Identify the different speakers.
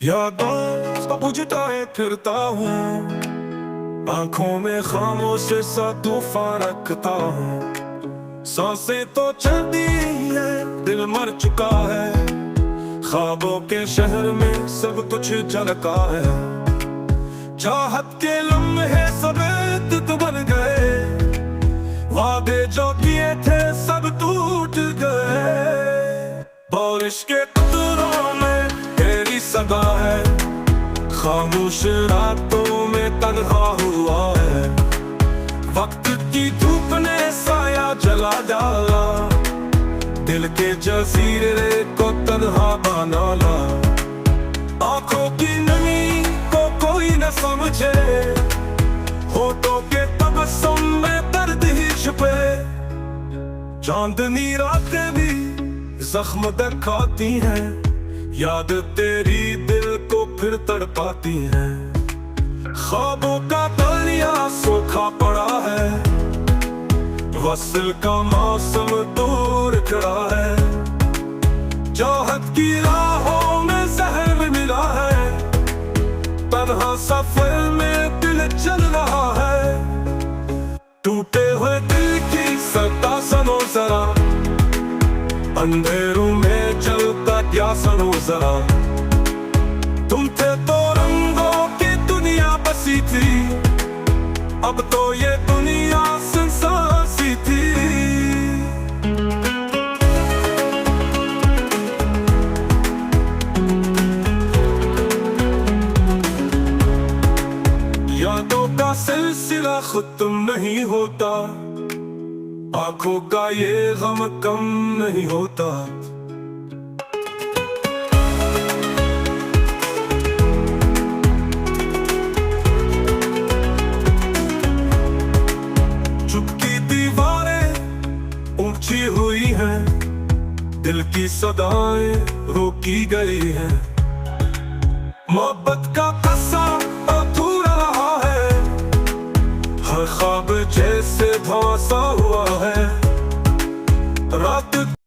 Speaker 1: यादों का बुझाए फिरता हूँ, आंखों में खामोश सा तूफान रखता हूँ। सांसें तो चलती है, दिल मर चुका है, ख्वाबों के शहर में सब कुछ झलका है। चाहत के लम्हे सब तुत बन गए, वादे जो किए थे सब टूट गए। बारिश के कतरों में तेरी सदा है, खामोश रातों में तन्हा हुआ है। वक्त की धूप ने साया जला डाला, दिल के जजीरे को तन्हा बना ला। आंखों की नमी को कोई न समझे, होठों के तबस्सुम में दर्द ही छुपे। चांदनी रातें भी जख्म दिखाती हैं, याद तेरी दिल को फिर तड़पाती है। ख्वाबों का दरिया सूखा पड़ा है, वसल का मौसम दूर खड़ा है। चाहत की राहों में जहर मिला है, तन्हा सफर में दिल चल रहा है। टूटे हुए दिल की सत्ता सुनो जरा, अंधेरों में चलता क्या सुनो जरा। तुम थे तो रंगों की दुनिया बसी थी, अब तो ये दुनिया संसार सी थी। यादों का सिलसिला खत्म नहीं होता, आंखों का ये गम कम नहीं होता। चुपकी दीवारें ऊंची हुई हैं, दिल की सदाएं रोकी गई हैं। मोहब्बत का कस्सा अधूरा रहा है, हर ख्वाब जैसे धौंसा